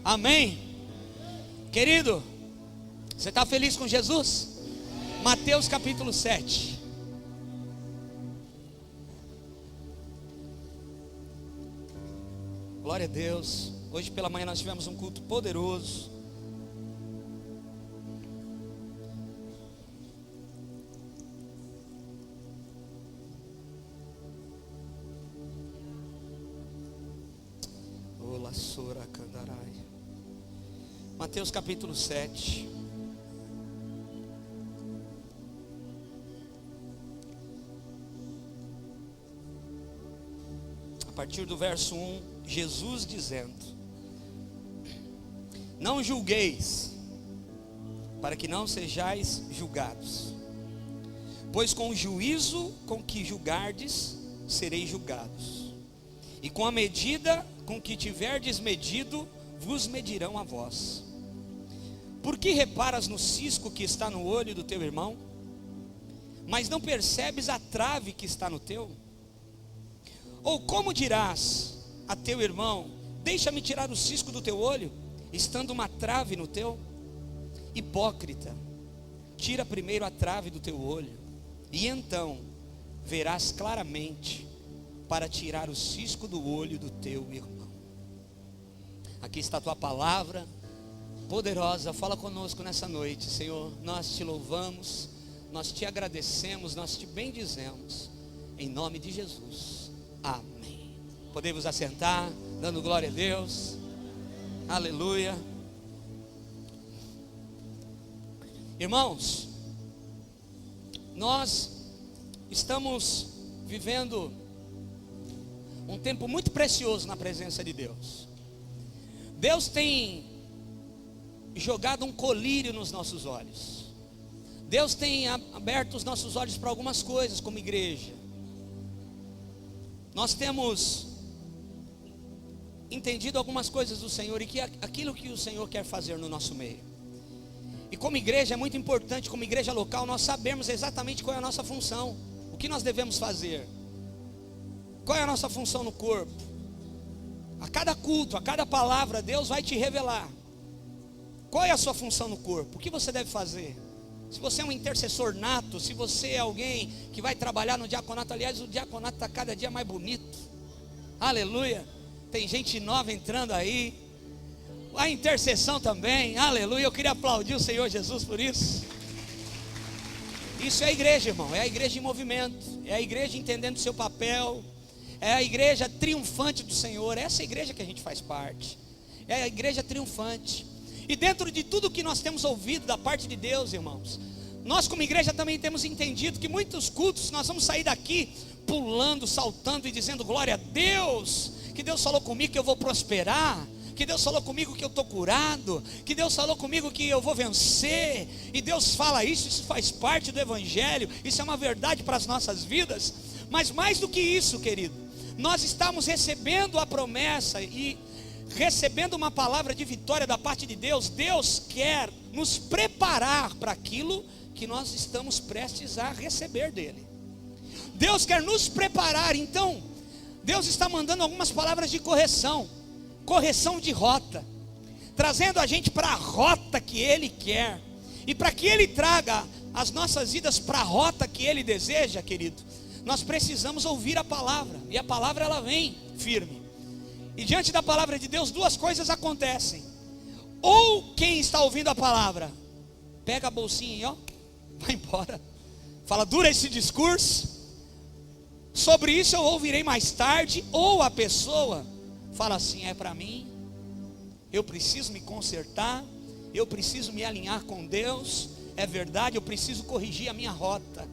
Amém? Querido, você está feliz com Jesus? Mateus capítulo 7. Glória a Deus. Hoje pela manhã nós tivemos um culto poderoso. Mateus capítulo 7. A partir do verso 1, Jesus dizendo: não julgueis, para que não sejais julgados, pois com o juízo com que julgardes, sereis julgados, e com a medida com que tiverdes medido, vos medirão a vós. Por que reparas no cisco que está no olho do teu irmão, mas não percebes a trave que está no teu? Ou como dirás a teu irmão: deixa-me tirar o cisco do teu olho, estando uma trave no teu? Hipócrita, tira primeiro a trave do teu olho, e então verás claramente para tirar o cisco do olho do teu irmão. Aqui está a tua palavra poderosa. Fala conosco nessa noite, Senhor. Nós te louvamos, nós te agradecemos, nós te bendizemos, em nome de Jesus, amém. Podemos assentar, dando glória a Deus, aleluia. Irmãos, nós estamos vivendo um tempo muito precioso na presença de Deus. Deus tem jogado um colírio nos nossos olhos. Deus tem aberto os nossos olhos para algumas coisas como igreja. Nós temos entendido algumas coisas do Senhor e que aquilo que o Senhor quer fazer no nosso meio. E como igreja é muito importante, como igreja local, nós sabemos exatamente qual é a nossa função, o que nós devemos fazer, qual é a nossa função no corpo. A cada culto, a cada palavra, Deus vai te revelar qual é a sua função no corpo, o que você deve fazer. Se você é um intercessor nato, se você é alguém que vai trabalhar no diaconato, aliás, o diaconato está cada dia mais bonito, aleluia. Tem gente nova entrando aí, a intercessão também, aleluia. Eu queria aplaudir o Senhor Jesus por isso. Isso é a igreja, irmão, é a igreja em movimento, é a igreja entendendo o seu papel, é a igreja triunfante do Senhor. Essa é a igreja que a gente faz parte, é a igreja triunfante. E dentro de tudo que nós temos ouvido da parte de Deus, irmãos, nós como igreja também temos entendido que muitos cultos nós vamos sair daqui pulando, saltando e dizendo glória a Deus, que Deus falou comigo que eu vou prosperar, que Deus falou comigo que eu estou curado, que Deus falou comigo que eu vou vencer. E Deus fala isso faz parte do Evangelho, isso é uma verdade para as nossas vidas. Mas mais do que isso, querido, nós estamos recebendo a promessa e recebendo uma palavra de vitória da parte de Deus. Deus quer nos preparar para aquilo que nós estamos prestes a receber dele. Deus quer nos preparar. Então Deus está mandando algumas palavras de correção de rota, trazendo a gente para a rota que Ele quer. E para que Ele traga as nossas vidas para a rota que Ele deseja, querido, nós precisamos ouvir a palavra. E a palavra ela vem firme. E diante da palavra de Deus, duas coisas acontecem. Ou quem está ouvindo a palavra pega a bolsinha e ó, vai embora, fala: dura esse discurso, sobre isso eu ouvirei mais tarde. Ou a pessoa fala assim: é para mim, eu preciso me consertar, eu preciso me alinhar com Deus, é verdade, eu preciso corrigir a minha rota,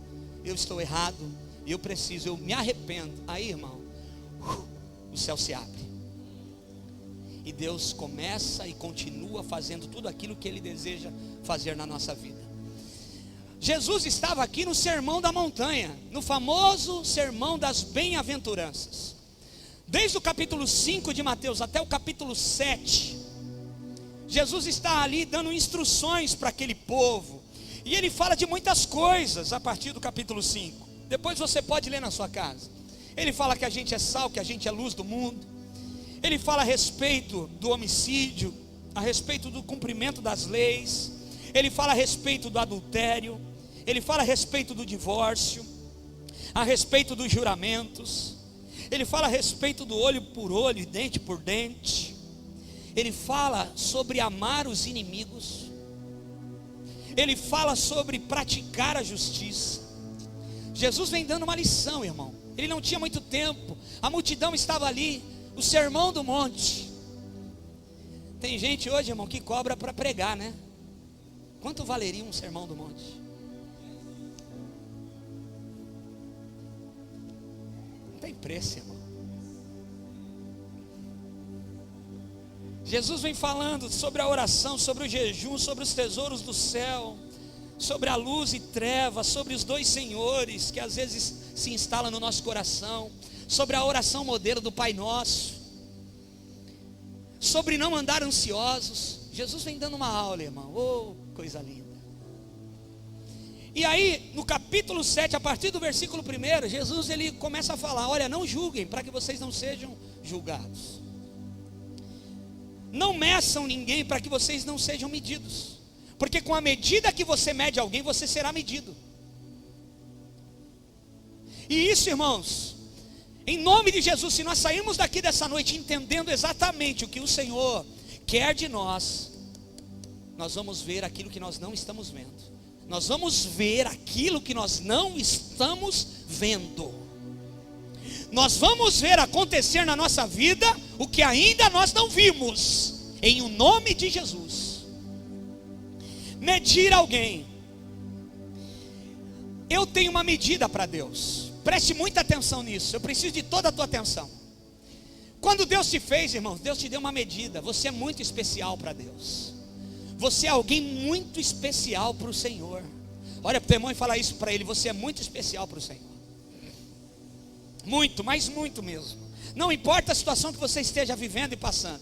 eu estou errado, eu me arrependo. Aí, irmão, o céu se abre. E Deus começa e continua fazendo tudo aquilo que Ele deseja fazer na nossa vida. Jesus estava aqui no Sermão da Montanha, no famoso Sermão das Bem-aventuranças. Desde o capítulo 5 de Mateus até o capítulo 7, Jesus está ali dando instruções para aquele povo. E Ele fala de muitas coisas a partir do capítulo 5. Depois você pode ler na sua casa. Ele fala que a gente é sal, que a gente é luz do mundo. Ele fala a respeito do homicídio. a respeito do cumprimento das leis, ele fala a respeito do adultério, ele fala a respeito do divórcio, a respeito dos juramentos, ele fala a respeito do olho por olho e dente por dente, ele fala sobre amar os inimigos, ele fala sobre praticar a justiça. Jesus vem dando uma lição, irmão. Ele não tinha muito tempo, a multidão estava ali, o sermão do monte. Tem gente hoje, irmão, que cobra para pregar, né? Quanto valeria um sermão do monte? Não tem preço, irmão. Jesus vem falando sobre a oração, sobre o jejum, sobre os tesouros do céu, sobre a luz e trevas, sobre os dois senhores que às vezes se instalam no nosso coração, sobre a oração modelo do Pai Nosso, sobre não andar ansiosos. Jesus vem dando uma aula, irmão. Oh, coisa linda. E aí, no capítulo 7, a partir do versículo 1, Jesus ele começa a falar: olha, não julguem, para que vocês não sejam julgados. Não meçam ninguém, para que vocês não sejam medidos, porque com a medida que você mede alguém, você será medido. E isso, irmãos, em nome de Jesus, se nós sairmos daqui dessa noite entendendo exatamente o que o Senhor quer de nós, nós vamos ver aquilo que nós não estamos vendo. Nós vamos ver aquilo que nós não estamos vendo. Nós vamos ver acontecer na nossa vida o que ainda nós não vimos, em o nome de Jesus. Medir alguém. Eu tenho uma medida para Deus. Preste muita atenção nisso. Eu preciso de toda a tua atenção. Quando Deus te fez, irmãos, Deus te deu uma medida. Você é muito especial para Deus. Você é alguém muito especial para o Senhor. Olha para o teu irmão e fala isso para ele: você é muito especial para o Senhor. Muito, mas muito mesmo. Não importa a situação que você esteja vivendo e passando,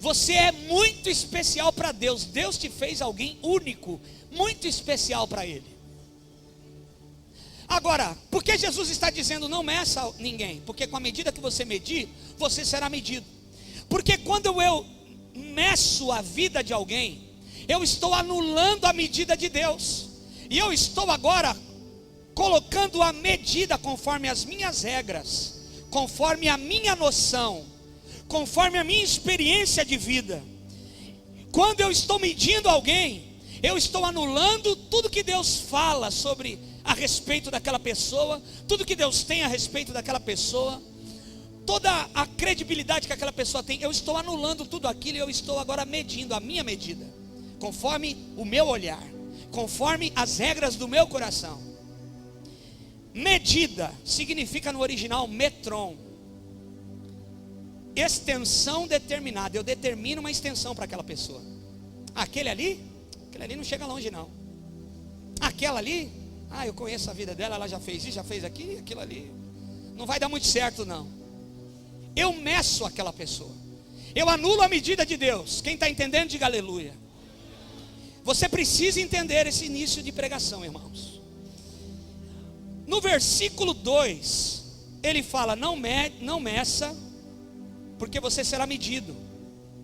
você é muito especial para Deus. Deus te fez alguém único, muito especial para Ele. Agora, por que Jesus está dizendo não meça ninguém? Porque com a medida que você medir, você será medido. Porque quando eu meço a vida de alguém, eu estou anulando a medida de Deus. E eu estou agora colocando a medida conforme as minhas regras, conforme a minha noção, conforme a minha experiência de vida. Quando eu estou medindo alguém, eu estou anulando tudo que Deus fala sobre a respeito daquela pessoa, tudo que Deus tem a respeito daquela pessoa, toda a credibilidade que aquela pessoa tem. Eu estou anulando tudo aquilo e eu estou agora medindo a minha medida, conforme o meu olhar, conforme as regras do meu coração. Medida significa no original metron, extensão determinada. Eu determino uma extensão para aquela pessoa. Aquele ali não chega longe não. Aquela ali, eu conheço a vida dela, ela já fez isso, já fez aquilo ali, não vai dar muito certo não. Eu meço aquela pessoa, eu anulo a medida de Deus. Quem está entendendo, diga aleluia. Você precisa entender esse início de pregação, irmãos. No versículo 2, ele fala: não meça, porque você será medido.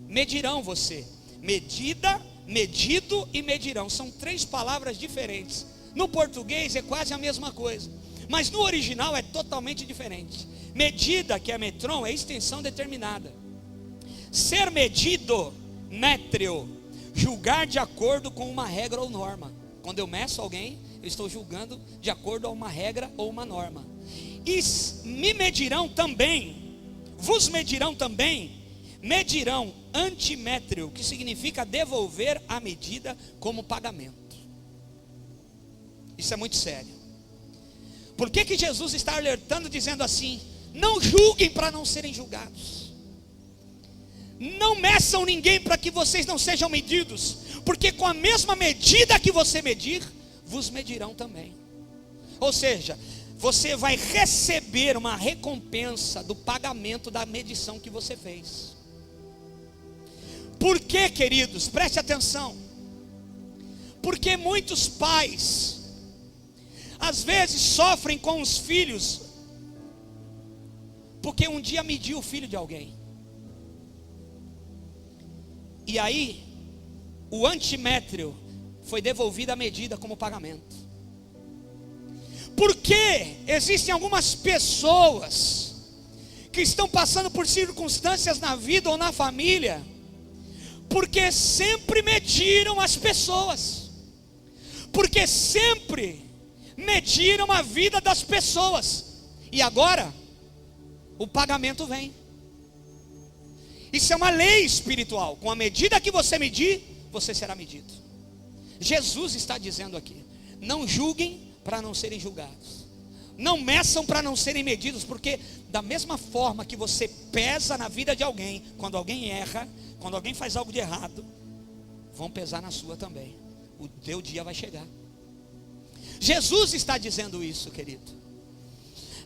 Medirão você. Medida, medido e medirão. São três palavras diferentes. No português é quase a mesma coisa, mas no original é totalmente diferente. Medida, que é metron, é extensão determinada. Ser medido, métreo, julgar de acordo com uma regra ou norma. Quando eu meço alguém, eu estou julgando de acordo a uma regra ou uma norma. E me medirão também, vos medirão também, medirão antimétrio, que significa devolver a medida como pagamento. Isso é muito sério. Por que Jesus está alertando, dizendo assim: não julguem para não serem julgados. Não meçam ninguém para que vocês não sejam medidos, porque com a mesma medida que você medir, vos medirão também. Ou seja, você vai receber uma recompensa do pagamento da medição que você fez. Por que, queridos? Preste atenção. Porque muitos pais às vezes sofrem com os filhos, porque um dia mediu o filho de alguém, e aí o antimétrio foi devolvido a medida como pagamento. Porque existem algumas pessoas que estão passando por circunstâncias na vida ou na família, porque sempre mediram as pessoas, porque sempre mediram a vida das pessoas, e agora o pagamento vem. Isso é uma lei espiritual. Com a medida que você medir, você será medido. Jesus está dizendo aqui: não julguem para não serem julgados, não meçam para não serem medidos, porque da mesma forma que você pesa na vida de alguém, quando alguém erra, quando alguém faz algo de errado, vão pesar na sua também. O teu dia vai chegar. Jesus está dizendo isso, querido.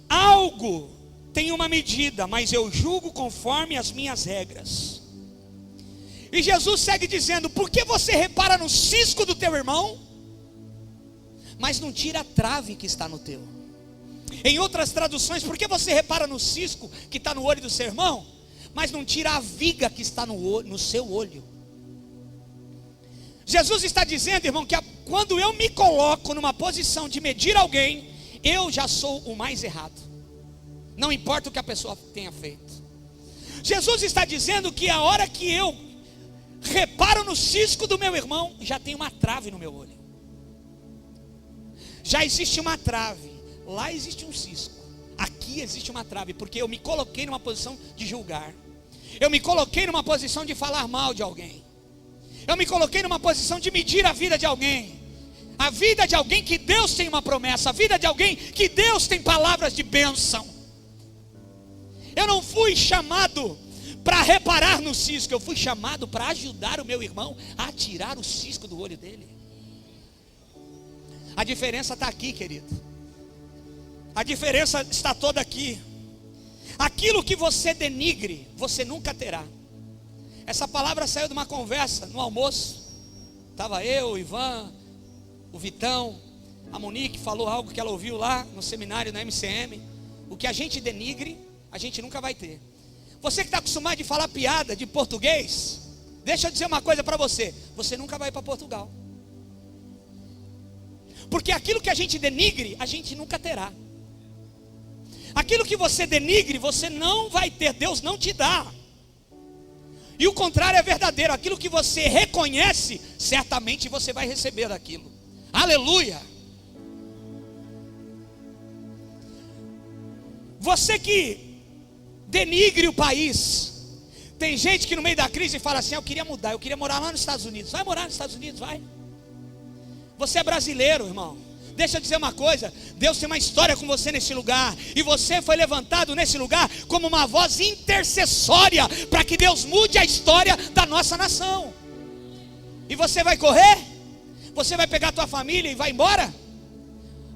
Algo tem uma medida, mas eu julgo conforme as minhas regras. E Jesus segue dizendo: por que você repara no cisco do teu irmão, mas não tira a trave que está no teu? Em outras traduções, por que você repara no cisco que está no olho do seu irmão, mas não tira a viga que está no seu olho? Jesus está dizendo, irmão, que quando eu me coloco numa posição de medir alguém, eu já sou o mais errado, não importa o que a pessoa tenha feito. Jesus está dizendo que a hora que eu reparo no cisco do meu irmão, já tem uma trave no meu olho. Já existe uma trave. Lá existe um cisco, aqui existe uma trave, porque eu me coloquei numa posição de julgar, eu me coloquei numa posição de falar mal de alguém, eu me coloquei numa posição de medir a vida de alguém, a vida de alguém que Deus tem uma promessa, a vida de alguém que Deus tem palavras de bênção. Eu não fui chamado para reparar no cisco, eu fui chamado para ajudar o meu irmão a tirar o cisco do olho dele. A diferença está aqui, querido. A diferença está toda aqui. Aquilo que você denigre, você nunca terá. Essa palavra saiu de uma conversa no almoço. Estava eu, o Ivan, o Vitão, a Monique falou algo que ela ouviu lá no seminário na MCM. O que a gente denigre, a gente nunca vai ter. Você que está acostumado de falar piada de português, deixa eu dizer uma coisa para você: você nunca vai para Portugal. Porque aquilo que a gente denigre, a gente nunca terá. Aquilo que você denigre, você não vai ter, Deus não te dá. E o contrário é verdadeiro: aquilo que você reconhece, certamente você vai receber daquilo. Aleluia! Você que denigre o país, tem gente que no meio da crise fala assim: eu queria mudar, eu queria morar lá nos Estados Unidos. Vai morar nos Estados Unidos, vai. Você é brasileiro, irmão. Deixa eu dizer uma coisa: Deus tem uma história com você nesse lugar, e você foi levantado nesse lugar como uma voz intercessória para que Deus mude a história da nossa nação. E você vai correr? Você vai pegar a tua família e vai embora?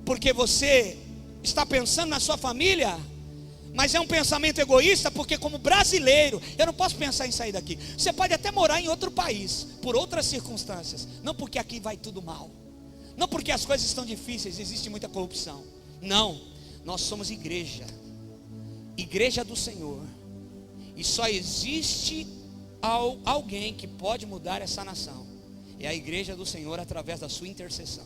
Porque você está pensando na sua família, mas é um pensamento egoísta, porque como brasileiro, eu não posso pensar em sair daqui. Você pode até morar em outro país, por outras circunstâncias, não porque aqui vai tudo mal, não porque as coisas estão difíceis, existe muita corrupção. Não, nós somos igreja, igreja do Senhor. E só existe alguém que pode mudar essa nação. É a igreja do Senhor através da sua intercessão.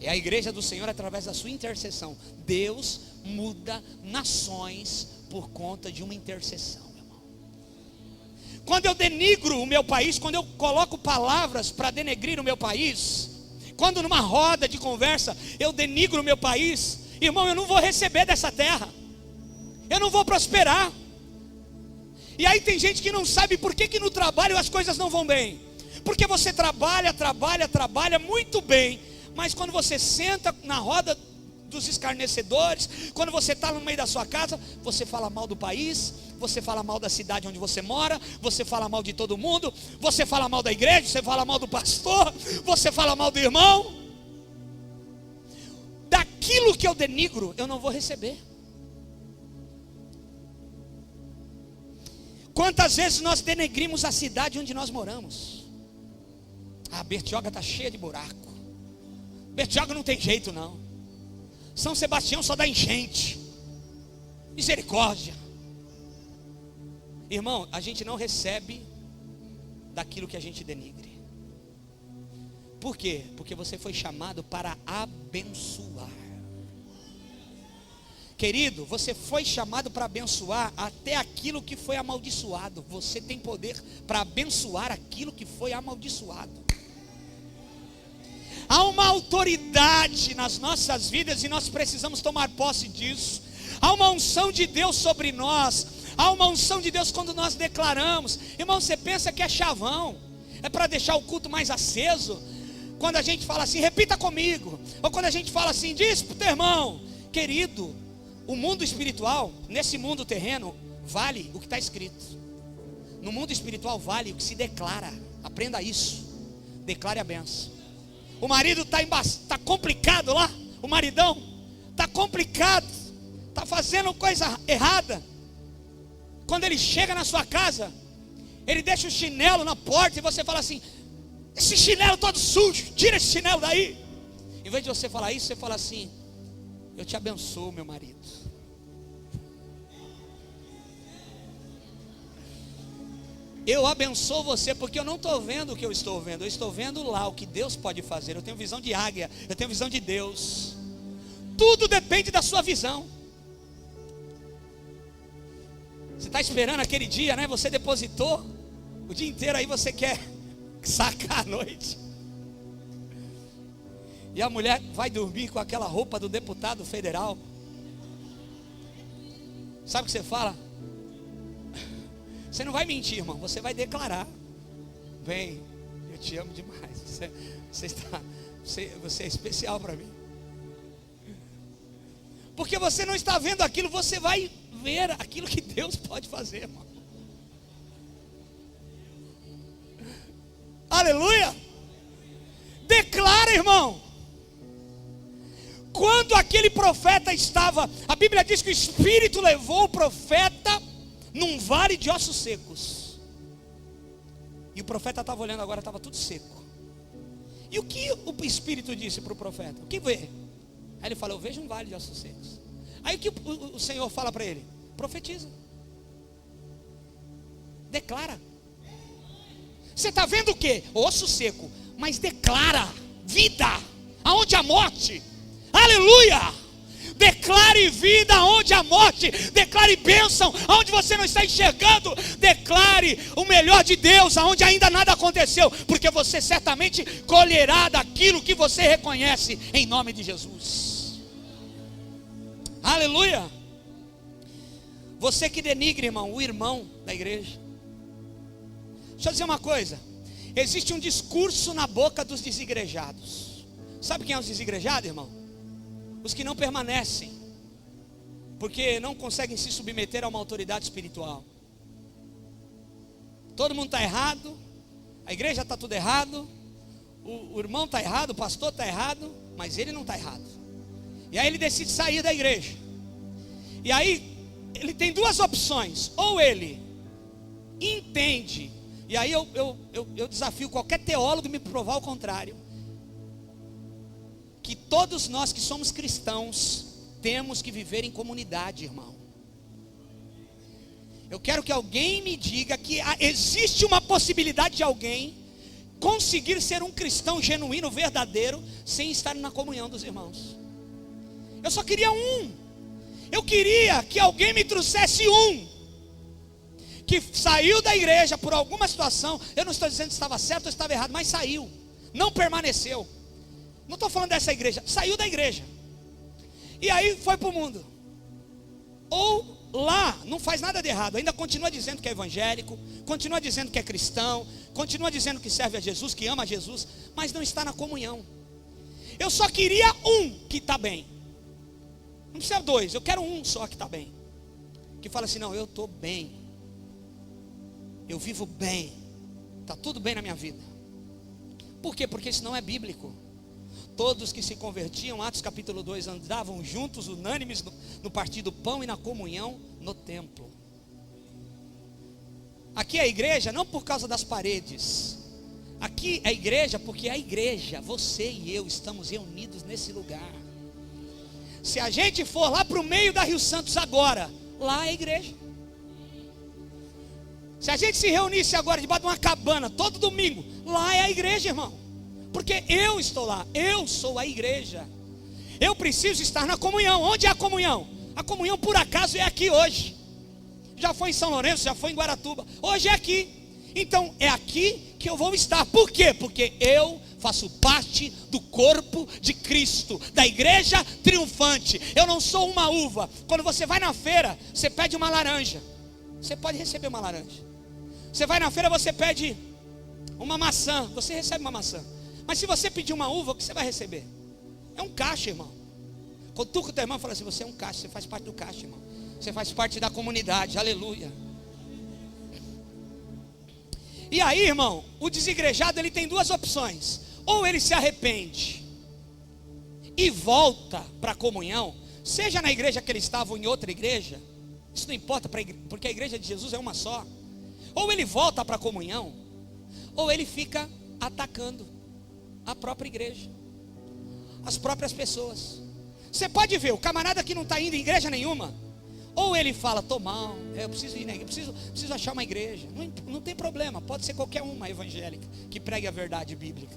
É a igreja do Senhor através da sua intercessão. Deus muda nações por conta de uma intercessão, meu irmão. Quando eu denigro o meu país, quando eu coloco palavras para denegrir o meu país, quando numa roda de conversa eu denigro o meu país, irmão, eu não vou receber dessa terra, eu não vou prosperar. E aí tem gente que não sabe por que no trabalho as coisas não vão bem. Porque você trabalha muito bem, mas quando você senta na roda dos escarnecedores, quando você está no meio da sua casa, você fala mal do país, você fala mal da cidade onde você mora, você fala mal de todo mundo, você fala mal da igreja, você fala mal do pastor, você fala mal do irmão. Daquilo que eu denigro, eu não vou receber. Quantas vezes nós denegrimos a cidade onde nós moramos? Ah, Bertioga está cheia de buraco, Bertioga não tem jeito não, São Sebastião só dá enchente, misericórdia. Irmão, a gente não recebe daquilo que a gente denigre. Por quê? Porque você foi chamado para abençoar. Querido, você foi chamado para abençoar até aquilo que foi amaldiçoado. Você tem poder para abençoar aquilo que foi amaldiçoado. Há uma autoridade nas nossas vidas e nós precisamos tomar posse disso. Há uma unção de Deus sobre nós. Há uma unção de Deus quando nós declaramos. Irmão, você pensa que é chavão, é para deixar o culto mais aceso? Quando a gente fala assim, repita comigo. Ou quando a gente fala assim, diz para o teu irmão. Querido, o mundo espiritual, nesse mundo terreno, vale o que está escrito. No mundo espiritual vale o que se declara. Aprenda isso. Declare a benção. O marido está complicado lá. O maridão está complicado. Está fazendo coisa errada. Quando ele chega na sua casa, ele deixa o chinelo na porta e você fala assim, esse chinelo todo sujo, tira esse chinelo daí. Em vez de você falar isso, você fala assim, eu te abençoo, meu marido. Eu abençoo você porque eu não estou vendo o que eu estou vendo. Eu estou vendo lá o que Deus pode fazer. Eu tenho visão de águia, eu tenho visão de Deus. Tudo depende da sua visão. Você está esperando aquele dia, né? Você depositou o dia inteiro, aí você quer sacar à noite. E a mulher vai dormir com aquela roupa do deputado federal. Sabe o que você fala? Você não vai mentir, irmão, você vai declarar. Bem, eu te amo demais. Você é especial para mim. Porque você não está vendo aquilo, você vai ver aquilo que Deus pode fazer, irmão. Aleluia! Declara, irmão. Quando aquele profeta estava, a Bíblia diz que o Espírito levou o profeta num vale de ossos secos. E o profeta estava olhando agora, estava tudo seco. E o que o Espírito disse para o profeta? O que vê? Aí ele falou, eu vejo um vale de ossos secos. Aí o que o Senhor fala para ele? Profetiza. Declara. Você está vendo o que? Osso seco. Mas declara vida aonde há morte. Aleluia. Declare vida aonde há morte. Declare bênção aonde você não está enxergando. Declare o melhor de Deus aonde ainda nada aconteceu. Porque você certamente colherá daquilo que você reconhece em nome de Jesus. Aleluia. Você que denigre, irmão, o irmão da igreja. Deixa eu dizer uma coisa. Existe um discurso na boca dos desigrejados. Sabe quem é os desigrejados, irmão? Os que não permanecem, porque não conseguem se submeter a uma autoridade espiritual. Todo mundo está errado, a igreja está tudo errado, o irmão está errado, o pastor está errado, mas ele não está errado. E aí ele decide sair da igreja. E aí ele tem duas opções. Ou ele entende, e aí eu desafio qualquer teólogo a me provar o contrário, que todos nós que somos cristãos temos que viver em comunidade, irmão. Eu quero que alguém me diga que existe uma possibilidade de alguém conseguir ser um cristão genuíno, verdadeiro, sem estar na comunhão dos irmãos. Eu só queria um. Eu queria que alguém me trouxesse um que saiu da igreja por alguma situação. Eu não estou dizendo se estava certo ou estava errado, mas saiu, não permaneceu. Não estou falando dessa igreja, saiu da igreja e aí foi para o mundo. Ou lá não faz nada de errado, ainda continua dizendo que é evangélico, continua dizendo que é cristão, continua dizendo que serve a Jesus, que ama a Jesus, mas não está na comunhão. Eu só queria um que está bem. Não precisa dois, eu quero um só que está bem. Que fala assim, não, eu estou bem, eu vivo bem, está tudo bem na minha vida. Por quê? Porque isso não é bíblico. Todos que se convertiam, Atos capítulo 2, andavam juntos, unânimes no partir do pão e na comunhão no templo. Aqui é a igreja não por causa das paredes. Aqui é a igreja porque é a igreja, você e eu estamos reunidos nesse lugar. Se a gente for lá para o meio da Rio Santos agora, lá é a igreja. Se a gente se reunisse agora debaixo de uma cabana, todo domingo, lá é a igreja, irmão. Porque eu estou lá, eu sou a igreja. Eu preciso estar na comunhão. Onde é a comunhão? A comunhão por acaso é aqui hoje. Já foi em São Lourenço, já foi em Guaratuba. Hoje é aqui. Então é aqui que eu vou estar. Por quê? Porque eu faço parte do corpo de Cristo, da igreja triunfante. Eu não sou uma uva. Quando você vai na feira, você pede uma laranja. Você pode receber uma laranja. Você vai na feira, você pede uma maçã. Você recebe uma maçã. Mas se você pedir uma uva, o que você vai receber? É um caixa, irmão. Quando tu com o teu irmão fala assim, você é um caixa, você faz parte do caixa, irmão. Você faz parte da comunidade, aleluia. E aí, irmão, o desigrejado ele tem duas opções. Ou ele se arrepende e volta para a comunhão, seja na igreja que ele estava ou em outra igreja. Isso não importa, porque a igreja de Jesus é uma só. Ou ele volta para a comunhão, ou ele fica atacando a própria igreja, as próprias pessoas. Você pode ver, o camarada que não está indo em igreja nenhuma, ou ele fala, estou mal, eu preciso ir na igreja, preciso achar uma igreja. Não tem problema, pode ser qualquer uma evangélica que pregue a verdade bíblica.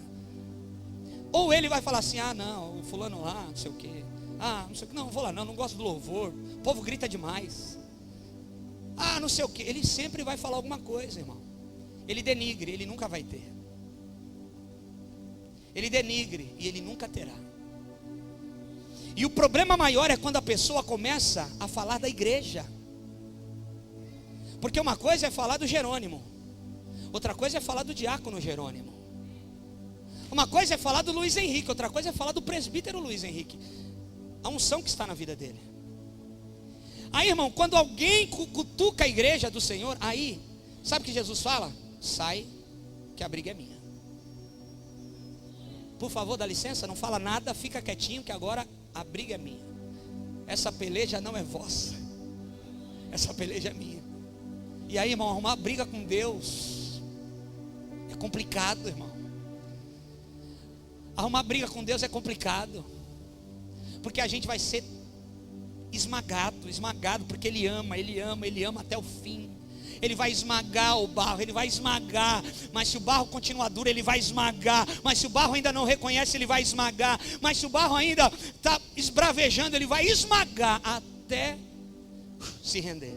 Ou ele vai falar assim, não, o fulano lá, não sei o quê. Não sei o quê, não vou lá não gosto do louvor, o povo grita demais. Não sei o quê. Ele sempre vai falar alguma coisa, irmão. Ele denigre, ele nunca vai ter. Ele denigre e ele nunca terá. E o problema maior é quando a pessoa começa a falar da igreja. Porque uma coisa é falar do Jerônimo, outra coisa é falar do diácono Jerônimo. Uma coisa é falar do Luiz Henrique, outra coisa é falar do presbítero Luiz Henrique. A unção que está na vida dele. Aí, irmão, quando alguém cutuca a igreja do Senhor, aí, sabe o que Jesus fala? Sai, que a briga é minha. Por favor, dá licença, não fala nada, fica quietinho, que agora a briga é minha. Essa peleja não é vossa, essa peleja é minha. E aí, irmão, arrumar briga com Deus é complicado, irmão. Arrumar briga com Deus é complicado, porque a gente vai ser esmagado, porque Ele ama até o fim. Ele vai esmagar o barro, Ele vai esmagar. Mas se o barro continuar duro, Ele vai esmagar. Mas se o barro ainda não reconhece, Ele vai esmagar. Mas se o barro ainda está esbravejando, Ele vai esmagar até se render.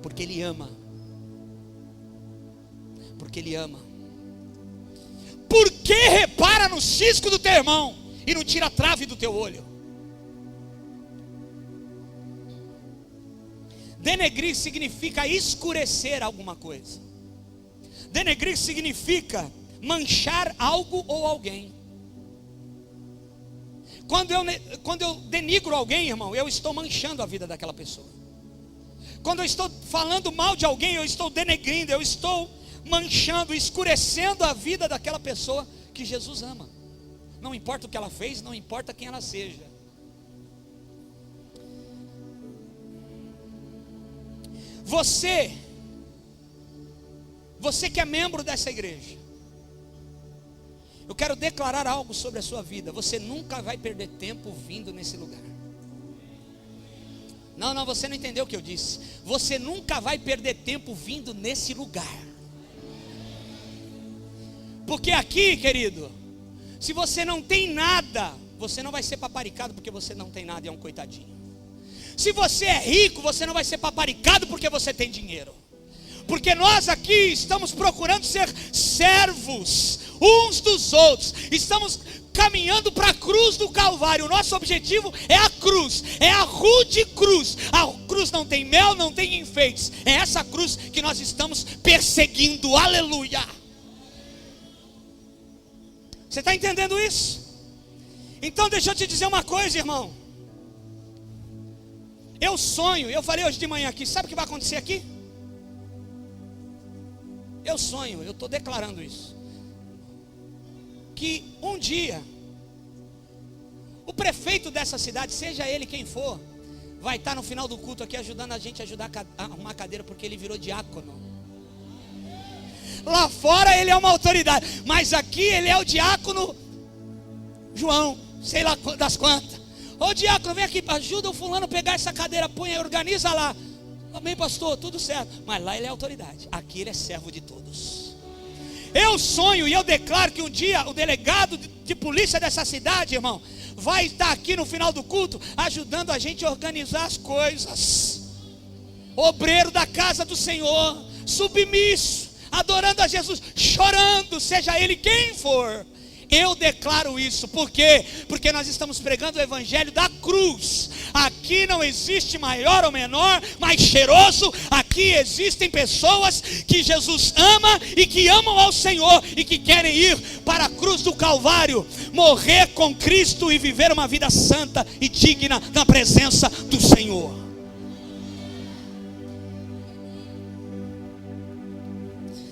Porque Ele ama. Porque Ele ama. Por que repara no cisco do teu irmão e não tira a trave do teu olho? Denegrir significa escurecer alguma coisa. Denegrir significa manchar algo ou alguém. Quando eu denigro alguém, irmão, eu estou manchando a vida daquela pessoa. Quando eu estou falando mal de alguém, eu estou denegrindo, eu estou manchando, escurecendo a vida daquela pessoa que Jesus ama. Não importa o que ela fez, não importa quem ela seja. Você que é membro dessa igreja, eu quero declarar algo sobre a sua vida. Você nunca vai perder tempo vindo nesse lugar. Não, você não entendeu o que eu disse. Você nunca vai perder tempo vindo nesse lugar. Porque aqui, querido, se você não tem nada, você não vai ser paparicado porque você não tem nada e é um coitadinho. Se você é rico, você não vai ser paparicado porque você tem dinheiro. Porque nós aqui estamos procurando ser servos uns dos outros. Estamos caminhando para a cruz do Calvário. O nosso objetivo é a cruz, é a rude cruz. A cruz não tem mel, não tem enfeites. É essa cruz que nós estamos perseguindo. Aleluia. Você está entendendo isso? Então deixa eu te dizer uma coisa, irmão. Eu sonho, eu falei hoje de manhã aqui, sabe o que vai acontecer aqui? Eu sonho, eu estou declarando isso, que um dia o prefeito dessa cidade, seja ele quem for, vai estar no final do culto aqui ajudando a gente a arrumar a cadeira, porque ele virou diácono. Lá fora ele é uma autoridade, mas aqui ele é o diácono João, sei lá das quantas. Ô diácono, vem aqui, ajuda o fulano a pegar essa cadeira, põe aí, organiza lá. Amém, pastor, tudo certo. Mas lá ele é autoridade, aqui ele é servo de todos. Eu sonho e eu declaro que um dia o delegado de polícia dessa cidade, irmão, vai estar aqui no final do culto, ajudando a gente a organizar as coisas. Obreiro da casa do Senhor, submisso, adorando a Jesus, chorando, seja ele quem for. Eu declaro isso, por quê? Porque nós estamos pregando o evangelho da cruz. Aqui não existe maior ou menor, mais cheiroso. Aqui existem pessoas que Jesus ama e que amam ao Senhor e que querem ir para a cruz do Calvário, morrer com Cristo e viver uma vida santa e digna na presença do Senhor.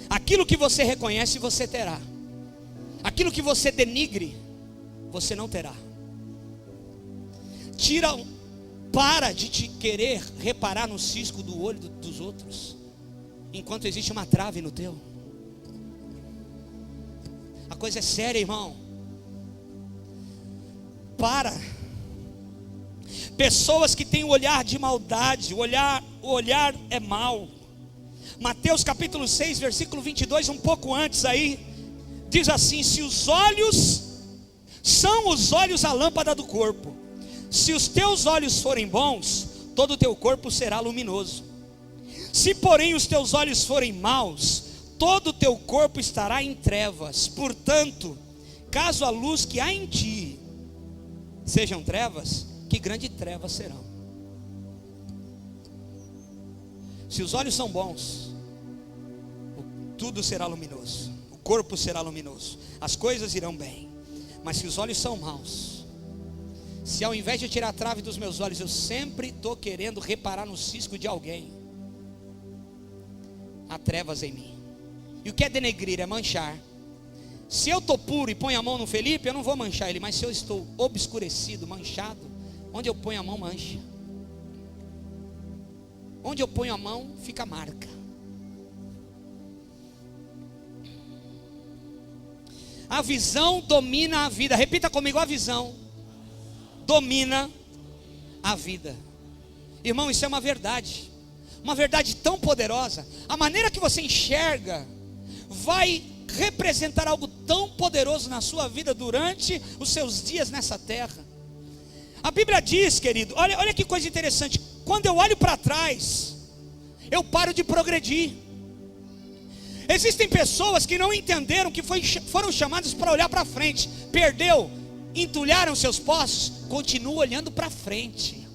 Aquilo que você reconhece, você terá. Aquilo que você denigre, você não terá. Para de te querer reparar no cisco do olho dos outros, enquanto existe uma trave no teu. A coisa é séria, irmão. Para. Pessoas que têm o olhar de maldade, o olhar é mau. Mateus capítulo 6, versículo 22, um pouco antes aí, diz assim: se os olhos são os olhos a lâmpada do corpo, se os teus olhos forem bons, todo o teu corpo será luminoso. Se porém os teus olhos forem maus, todo o teu corpo estará em trevas. Portanto, caso a luz que há em ti sejam trevas, que grandes trevas serão. Se os olhos são bons, tudo será luminoso, o corpo será luminoso, as coisas irão bem. Mas se os olhos são maus, se ao invés de tirar a trave dos meus olhos, eu sempre estou querendo reparar no cisco de alguém, há trevas em mim. E o que é denegrir? É manchar. Se eu estou puro e ponho a mão no Felipe, eu não vou manchar ele. Mas se eu estou obscurecido, manchado, onde eu ponho a mão mancha. Onde eu ponho a mão fica marca. A visão domina a vida. Repita comigo: a visão domina a vida. Irmão, isso é uma verdade tão poderosa. A maneira que você enxerga vai representar algo tão poderoso na sua vida durante os seus dias nessa terra. A Bíblia diz, querido, olha que coisa interessante: quando eu olho para trás, eu paro de progredir. Existem pessoas que não entenderam que foram chamadas para olhar para frente. Perdeu, entulharam seus poços, continua olhando para frente.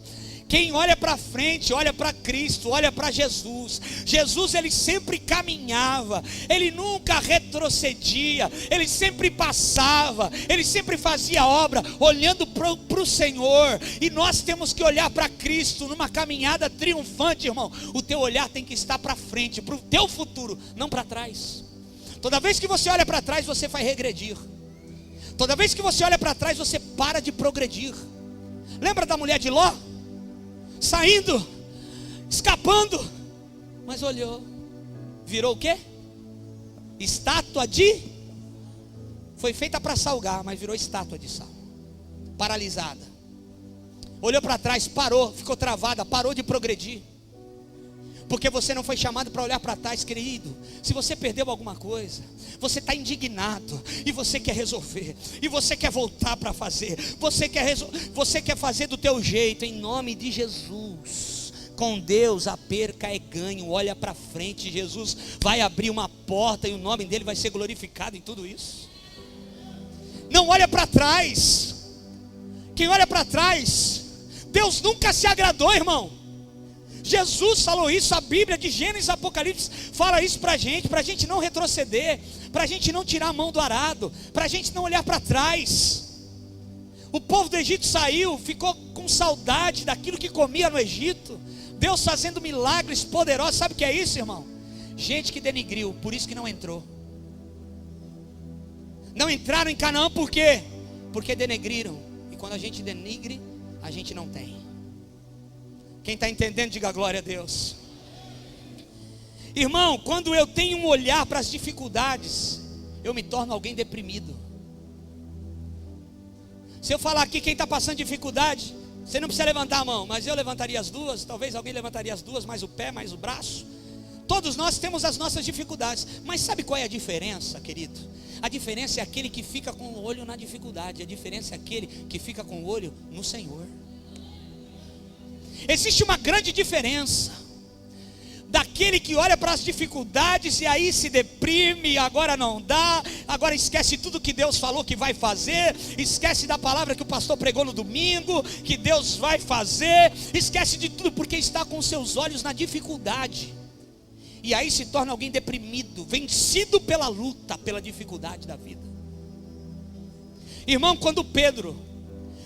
Quem olha para frente, olha para Cristo, olha para Jesus. Jesus, ele sempre caminhava, ele nunca retrocedia, ele sempre passava, ele sempre fazia obra, olhando para o Senhor. E nós temos que olhar para Cristo, numa caminhada triunfante, irmão. O teu olhar tem que estar para frente, para o teu futuro, não para trás. Toda vez que você olha para trás, você vai regredir. Toda vez que você olha para trás, você para de progredir. Lembra da mulher de Ló? Saindo, escapando, mas olhou, virou o quê? Estátua foi feita para salgar, mas virou estátua de sal, paralisada. Olhou para trás, parou, ficou travada, parou de progredir. Porque você não foi chamado para olhar para trás, querido. Se você perdeu alguma coisa, você está indignado, e você quer resolver, e você quer voltar para fazer, você quer fazer do teu jeito, em nome de Jesus. Com Deus a perca é ganho. Olha para frente, Jesus vai abrir uma porta e o nome dele vai ser glorificado em tudo isso. Não olha para trás. Quem olha para trás, Deus nunca se agradou, irmão. Jesus falou isso, a Bíblia de Gênesis e Apocalipse fala isso para a gente não retroceder, para a gente não tirar a mão do arado, para a gente não olhar para trás. O povo do Egito saiu, ficou com saudade daquilo que comia no Egito. Deus fazendo milagres poderosos. Sabe o que é isso, irmão? Gente que denigriu, por isso que não entrou. Não entraram em Canaã por quê? Porque denegriram. E quando a gente denigre, a gente não tem. Quem está entendendo, diga glória a Deus. Irmão, quando eu tenho um olhar para as dificuldades, eu me torno alguém deprimido. Se eu falar aqui, quem está passando dificuldade, Você não precisa levantar a mão, mas eu levantaria as duas. Talvez alguém levantaria as duas, mais o pé, mais o braço. Todos nós temos as nossas dificuldades. Mas sabe qual é a diferença, querido? A diferença é aquele que fica com o olho na dificuldade. A diferença é aquele que fica com o olho no Senhor. Existe uma grande diferença daquele que olha para as dificuldades e aí se deprime, agora não dá, agora esquece tudo que Deus falou que vai fazer, esquece da palavra que o pastor pregou no domingo, que Deus vai fazer, esquece de tudo porque está com seus olhos na dificuldade, e aí se torna alguém deprimido, vencido pela luta, pela dificuldade da vida. Irmão, quando Pedro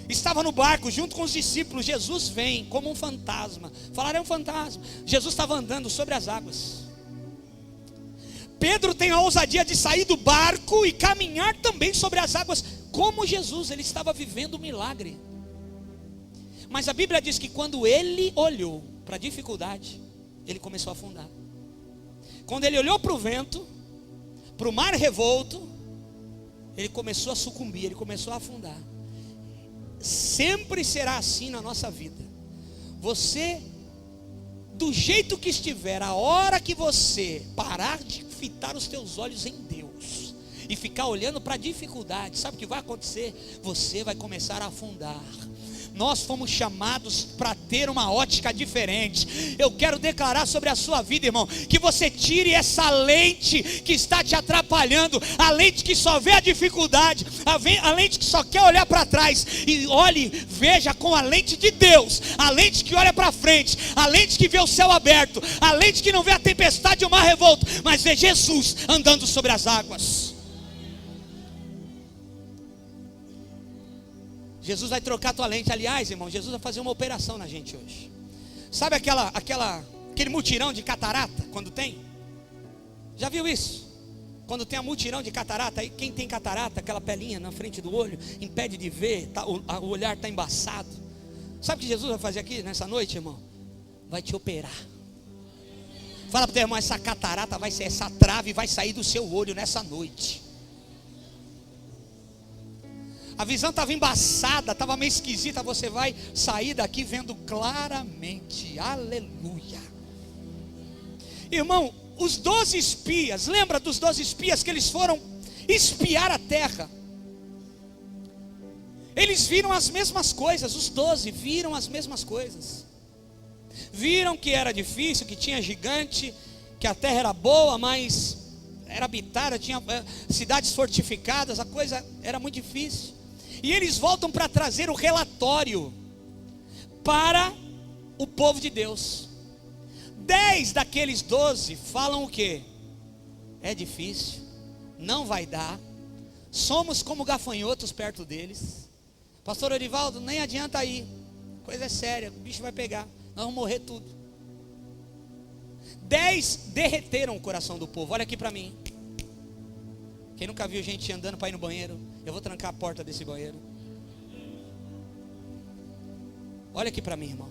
estava no barco junto com os discípulos, Jesus vem como um fantasma. Falaram, é um fantasma. Jesus estava andando sobre as águas. Pedro tem a ousadia de sair do barco e caminhar também sobre as águas, como Jesus. Ele estava vivendo um milagre. Mas a Bíblia diz que quando ele olhou para a dificuldade, ele começou a afundar. Quando ele olhou para o vento, para o mar revolto, ele começou a sucumbir, ele começou a afundar. Sempre será assim na nossa vida. Você, do jeito que estiver, a hora que você parar de fitar os teus olhos em Deus e ficar olhando para a dificuldade, sabe o que vai acontecer? Você vai começar a afundar. Nós fomos chamados para ter uma ótica diferente. Eu quero declarar sobre a sua vida, irmão, que você tire essa lente que está te atrapalhando, a lente que só vê a dificuldade, a lente que só quer olhar para trás, e olhe, veja com a lente de Deus, a lente que olha para frente, a lente que vê o céu aberto, a lente que não vê a tempestade e o mar revolto, mas vê Jesus andando sobre as águas. Jesus vai trocar a tua lente. Aliás, irmão, Jesus vai fazer uma operação na gente hoje. Sabe aquele mutirão de catarata, quando tem? Já viu isso? Quando tem a mutirão de catarata, aí quem tem catarata, aquela pelinha na frente do olho, impede de ver, o olhar está embaçado. Sabe o que Jesus vai fazer aqui nessa noite, irmão? Vai te operar. Fala para o teu irmão, essa catarata vai ser, essa trave vai sair do seu olho nessa noite. A visão estava embaçada, estava meio esquisita. Você vai sair daqui vendo claramente. Aleluia. Irmão, os 12 espias, lembra dos 12 espias que eles foram espiar a terra? Eles viram as mesmas coisas. Os 12 viram as mesmas coisas. Viram que era difícil, que tinha gigante, que a terra era boa, mas era habitada, tinha cidades fortificadas, a coisa era muito difícil. E eles voltam para trazer o relatório para o povo de Deus. 10 daqueles 12 falam o quê? É difícil, não vai dar, somos como gafanhotos perto deles. Pastor Orivaldo, nem adianta ir, coisa é séria, o bicho vai pegar, nós vamos morrer tudo. 10 derreteram o coração do povo. Olha aqui para mim. Quem nunca viu gente andando para ir no banheiro? Eu vou trancar a porta desse banheiro. Olha aqui para mim, irmão.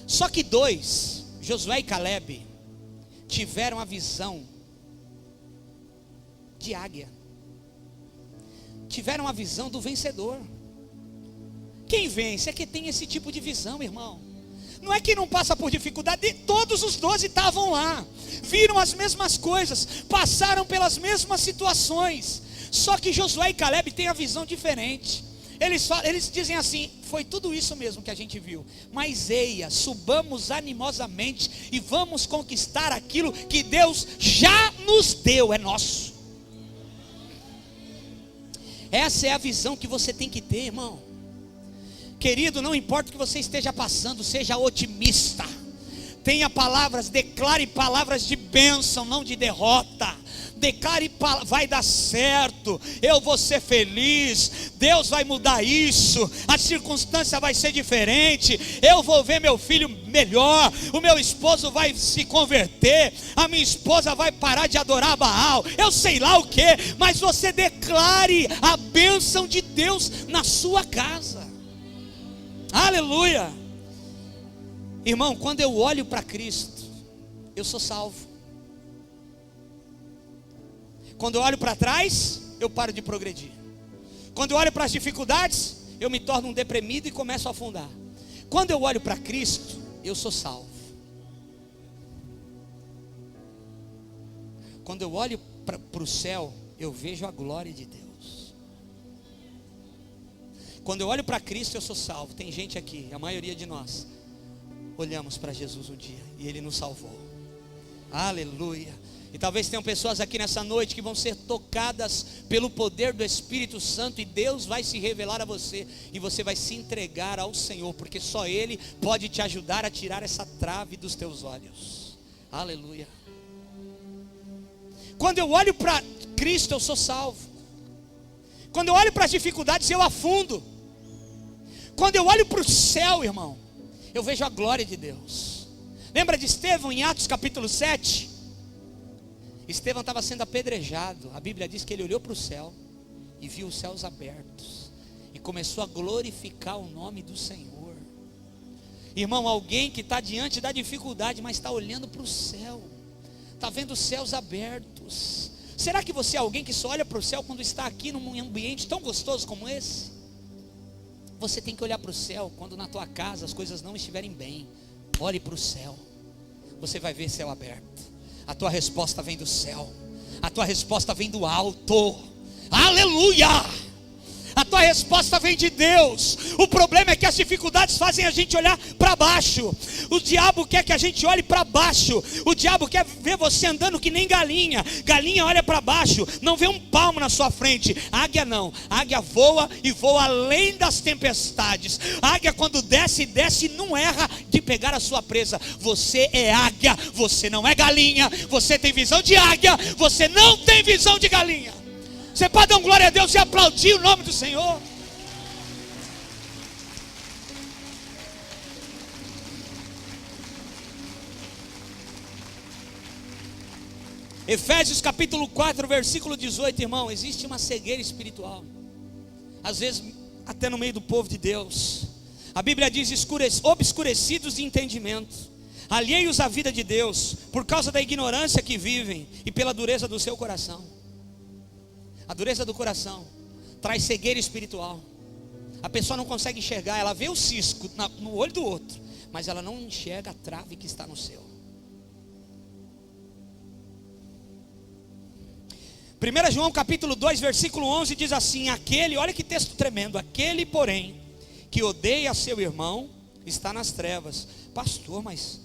Só que 2, Josué e Caleb, tiveram a visão de águia. Tiveram a visão do vencedor. Quem vence é que tem esse tipo de visão, irmão. Não é que não passa por dificuldade. Todos os 12 estavam lá, viram as mesmas coisas, passaram pelas mesmas situações. Só que Josué e Caleb têm a visão diferente. Eles dizem assim: foi tudo isso mesmo que a gente viu, mas eia, subamos animosamente e vamos conquistar aquilo que Deus já nos deu, é nosso. Essa é a visão que você tem que ter, irmão. Querido, não importa o que você esteja passando, seja otimista. Tenha palavras, declare palavras de bênção, não de derrota. Declare, vai dar certo, eu vou ser feliz, Deus vai mudar isso, a circunstância vai ser diferente, eu vou ver meu filho melhor, o meu esposo vai se converter, a minha esposa vai parar de adorar Baal, eu sei lá o que, mas você declare a bênção de Deus na sua casa. Aleluia. Irmão, quando eu olho para Cristo, eu sou salvo. Quando eu olho para trás, eu paro de progredir. Quando eu olho para as dificuldades, eu me torno um deprimido e começo a afundar. Quando eu olho para Cristo, eu sou salvo. Quando eu olho para o céu, eu vejo a glória de Deus. Quando eu olho para Cristo, eu sou salvo. Tem gente aqui, a maioria de nós, olhamos para Jesus um dia e Ele nos salvou. Aleluia. E talvez tenham pessoas aqui nessa noite que vão ser tocadas pelo poder do Espírito Santo, e Deus vai se revelar a você, e você vai se entregar ao Senhor, porque só Ele pode te ajudar a tirar essa trave dos teus olhos. Aleluia. Quando eu olho para Cristo, eu sou salvo. Quando eu olho para as dificuldades, eu afundo. Quando eu olho para o céu, irmão, eu vejo a glória de Deus. Lembra de Estevão em Atos capítulo 7? Estevão estava sendo apedrejado. A Bíblia diz que ele olhou para o céu e viu os céus abertos e começou a glorificar o nome do Senhor. Irmão, alguém que está diante da dificuldade, mas está olhando para o céu, está vendo os céus abertos. Será que você é alguém que só olha para o céu quando está aqui num ambiente tão gostoso como esse? Você tem que olhar para o céu quando na tua casa as coisas não estiverem bem. Olhe para o céu, você vai ver céu aberto. A tua resposta vem do céu, a tua resposta vem do alto. Aleluia! A tua resposta vem de Deus. O problema é que as dificuldades fazem a gente olhar para baixo. O diabo quer que a gente olhe para baixo. O diabo quer ver você andando que nem galinha. Galinha olha para baixo, não vê um palmo na sua frente. Águia não, águia voa e voa além das tempestades. Águia quando desce, desce e não erra de pegar a sua presa. Você é águia, você não é galinha. Você tem visão de águia, você não tem visão de galinha. Você pode dar glória a Deus e aplaudir o nome do Senhor. Efésios capítulo 4, versículo 18, irmão. Existe uma cegueira espiritual, às vezes até no meio do povo de Deus. A Bíblia diz: obscurecidos de entendimento, alheios à vida de Deus, por causa da ignorância que vivem e pela dureza do seu coração. A dureza do coração traz cegueira espiritual. A pessoa não consegue enxergar, ela vê o cisco no olho do outro, mas ela não enxerga a trave que está no seu. 1 João capítulo 2, versículo 11 diz assim: aquele, olha que texto tremendo, aquele porém que odeia seu irmão está nas trevas. Pastor, mas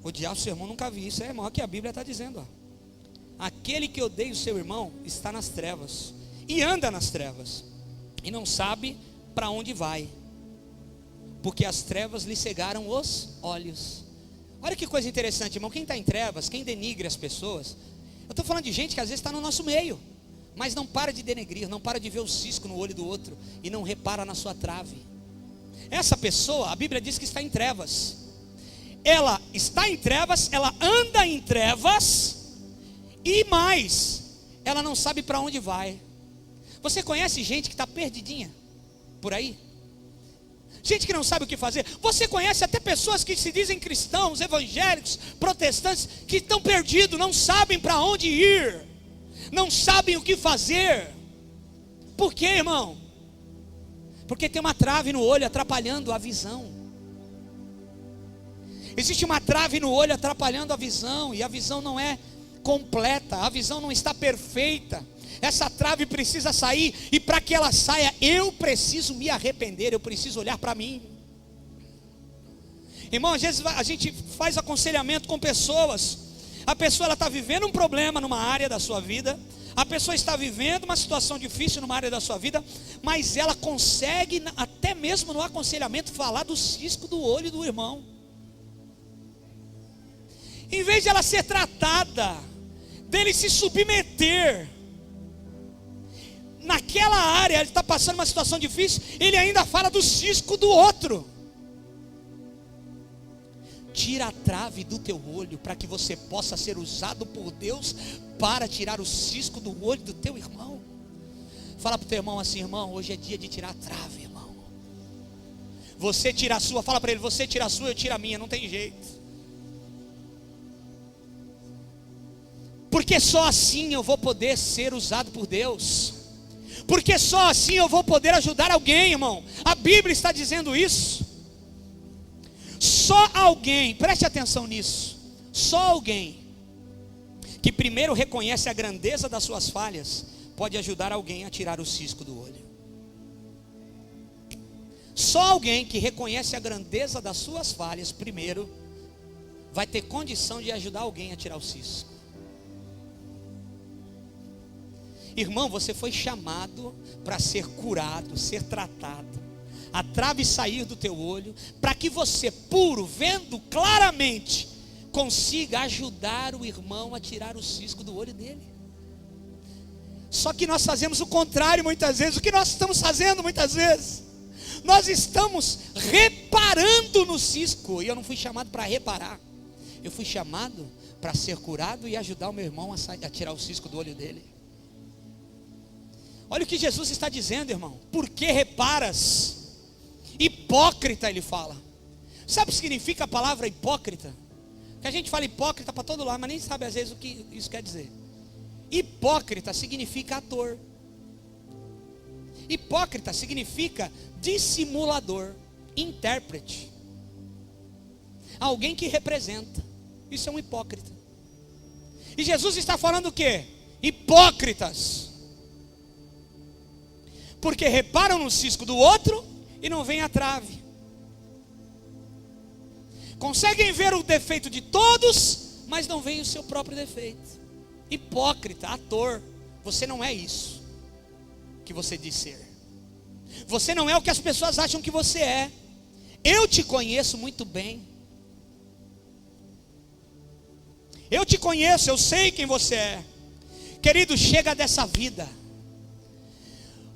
odiar o seu irmão, nunca vi isso. É, irmão, aqui a Bíblia está dizendo, ó. Aquele que odeia o seu irmão está nas trevas e anda nas trevas e não sabe para onde vai, porque as trevas lhe cegaram os olhos. Olha que coisa interessante, irmão. Quem está em trevas, quem denigre as pessoas, eu estou falando de gente que às vezes está no nosso meio, mas não para de denegrir, não para de ver o cisco no olho do outro e não repara na sua trave. Essa pessoa, a Bíblia diz que está em trevas. Ela está em trevas, ela anda em trevas, e mais, ela não sabe para onde vai. Você conhece gente que está perdidinha por aí? Gente que não sabe o que fazer. Você conhece até pessoas que se dizem cristãos, evangélicos, protestantes, que estão perdidos, não sabem para onde ir, não sabem o que fazer. Por quê, irmão? Porque tem uma trave no olho atrapalhando a visão. Existe uma trave no olho atrapalhando a visão, e a visão não é completa, a visão não está perfeita. Essa trave precisa sair, e para que ela saia, eu preciso me arrepender, eu preciso olhar para mim. Irmão, às vezes a gente faz aconselhamento com pessoas. A pessoa está vivendo um problema numa área da sua vida, a pessoa está vivendo uma situação difícil numa área da sua vida, mas ela consegue, até mesmo no aconselhamento, falar do cisco do olho do irmão. Em vez de ela ser tratada, dele se submeter, naquela área ele está passando uma situação difícil, ele ainda fala do cisco do outro. Tira a trave do teu olho, para que você possa ser usado por Deus para tirar o cisco do olho do teu irmão. Fala para o teu irmão assim: irmão, hoje é dia de tirar a trave, irmão. Você tira a sua, fala para ele: você tira a sua, eu tiro a minha, não tem jeito. Porque só assim eu vou poder ser usado por Deus. Porque só assim eu vou poder ajudar alguém, irmão. A Bíblia está dizendo isso. Só alguém, preste atenção nisso, só alguém que primeiro reconhece a grandeza das suas falhas pode ajudar alguém a tirar o cisco do olho. Só alguém que reconhece a grandeza das suas falhas primeiro vai ter condição de ajudar alguém a tirar o cisco. Irmão, você foi chamado para ser curado, ser tratado, a trave sair do teu olho, para que você, puro, vendo claramente, consiga ajudar o irmão a tirar o cisco do olho dele. Só que nós fazemos o contrário muitas vezes. O que nós estamos fazendo muitas vezes? Nós estamos reparando no cisco. E eu não fui chamado para reparar, eu fui chamado para ser curado e ajudar o meu irmão a tirar o cisco do olho dele. Olha o que Jesus está dizendo, irmão. Por que reparas? Hipócrita, ele fala. Sabe o que significa a palavra hipócrita? Que a gente fala hipócrita para todo lado, mas nem sabe às vezes o que isso quer dizer. Hipócrita significa ator. Hipócrita significa dissimulador, intérprete, alguém que representa. Isso é um hipócrita. E Jesus está falando o quê? Hipócritas, porque reparam no cisco do outro e não veem a trave. Conseguem ver o defeito de todos, mas não veem o seu próprio defeito. Hipócrita, ator. Você não é isso que você diz ser. Você não é o que as pessoas acham que você é. Eu te conheço muito bem. Eu te conheço, eu sei quem você é. Querido, chega dessa vida.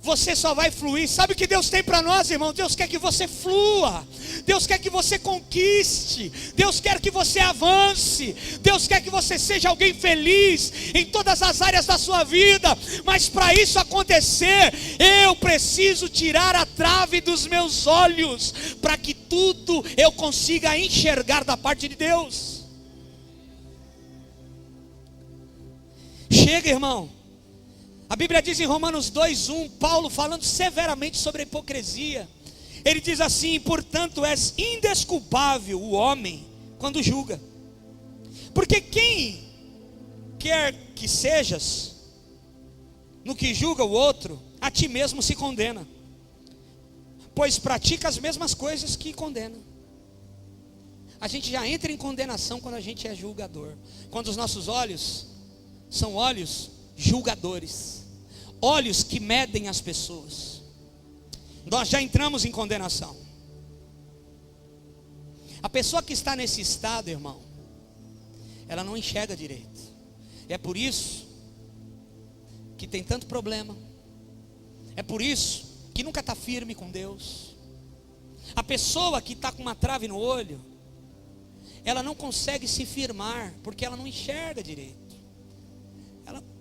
Você só vai fluir. Sabe o que Deus tem para nós, irmão? Deus quer que você flua. Deus quer que você conquiste. Deus quer que você avance. Deus quer que você seja alguém feliz em todas as áreas da sua vida. Mas para isso acontecer, eu preciso tirar a trave dos meus olhos, para que tudo eu consiga enxergar da parte de Deus. Chega, irmão. A Bíblia diz em Romanos 2:1, Paulo falando severamente sobre a hipocrisia. Ele diz assim: portanto és indesculpável o homem quando julga, porque quem quer que sejas, no que julga o outro, a ti mesmo se condena, pois pratica as mesmas coisas que condena. A gente já entra em condenação quando a gente é julgador, quando os nossos olhos são olhos julgadores, olhos que medem as pessoas. Nós já entramos em condenação. A pessoa que está nesse estado, irmão, ela não enxerga direito. É por isso que tem tanto problema. É por isso que nunca está firme com Deus. A pessoa que está com uma trave no olho, ela não consegue se firmar, porque ela não enxerga direito.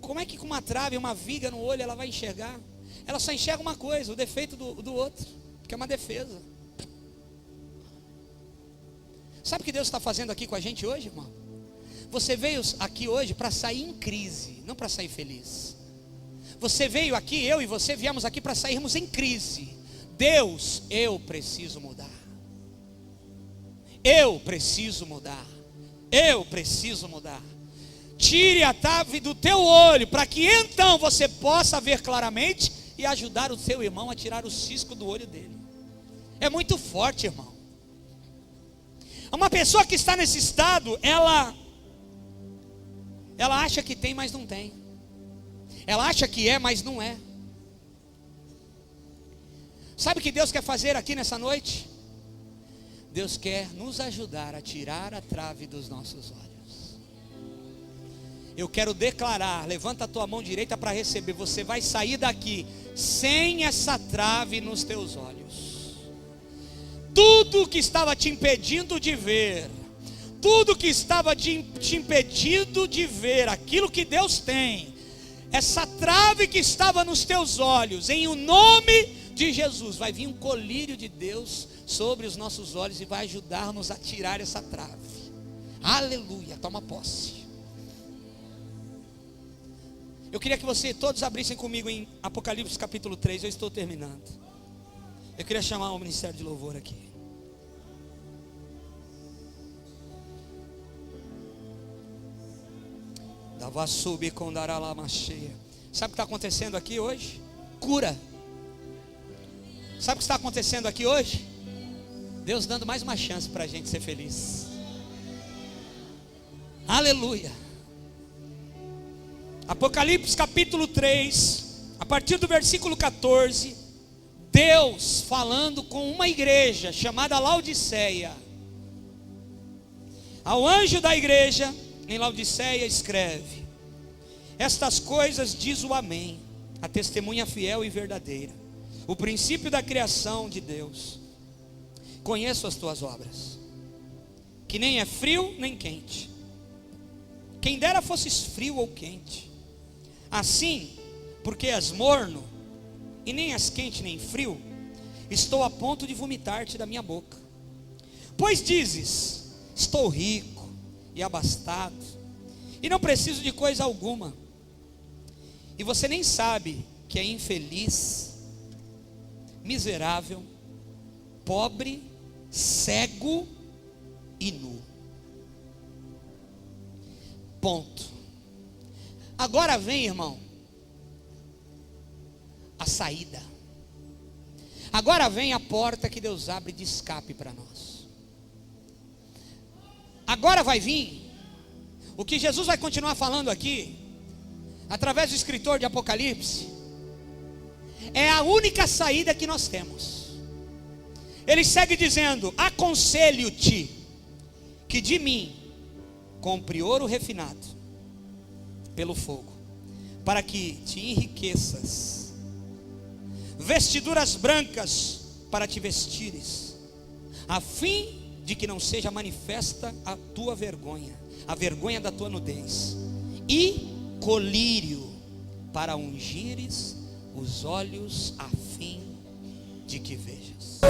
Como é que com uma trave, uma viga no olho, ela vai enxergar? Ela só enxerga uma coisa, o defeito do outro, que é uma defesa. Sabe o que Deus está fazendo aqui com a gente hoje, irmão? Você veio aqui hoje para sair em crise, não para sair feliz. Você veio aqui, eu e você viemos aqui para sairmos em crise. Deus, eu preciso mudar. Eu preciso mudar. Eu preciso mudar. Tire a trave do teu olho, para que então você possa ver claramente e ajudar o seu irmão a tirar o cisco do olho dele. É muito forte, irmão. Uma pessoa que está nesse estado, ela acha que tem, mas não tem. Ela acha que é, mas não é. Sabe o que Deus quer fazer aqui nessa noite? Deus quer nos ajudar a tirar a trave dos nossos olhos. Eu quero declarar, levanta a tua mão direita para receber. Você vai sair daqui sem essa trave nos teus olhos. Tudo que estava te impedindo de ver, tudo que estava te impedindo de ver aquilo que Deus tem, essa trave que estava nos teus olhos, em o nome de Jesus, vai vir um colírio de Deus sobre os nossos olhos e vai ajudar-nos a tirar essa trave. Aleluia, toma posse. Eu queria que você todos abrissem comigo em Apocalipse capítulo 3, eu estou terminando. Eu queria chamar o ministério de louvor aqui. Sabe o que está acontecendo aqui hoje? Cura. Sabe o que está acontecendo aqui hoje? Deus dando mais uma chance para a gente ser feliz. Aleluia. Apocalipse capítulo 3, a partir do versículo 14, Deus falando com uma igreja chamada Laodiceia. Ao anjo da igreja em Laodiceia escreve: estas coisas diz o Amém, a testemunha fiel e verdadeira, o princípio da criação de Deus. Conheço as tuas obras, que nem é frio nem quente. Quem dera fosses frio ou quente. Assim, porque és morno, e nem és quente nem frio, estou a ponto de vomitar-te da minha boca. Pois dizes: estou rico e abastado, e não preciso de coisa alguma. E você nem sabe que é infeliz, miserável, pobre, cego e nu. Ponto. Agora vem, irmão, a saída. Agora vem a porta que Deus abre de escape para nós. Agora vai vir o que Jesus vai continuar falando aqui, através do escritor de Apocalipse. É a única saída que nós temos. Ele segue dizendo: aconselho-te que de mim compre ouro refinado pelo fogo, para que te enriqueças, vestiduras brancas para te vestires, a fim de que não seja manifesta a tua vergonha, a vergonha da tua nudez, e colírio para ungires os olhos, a fim de que vejas.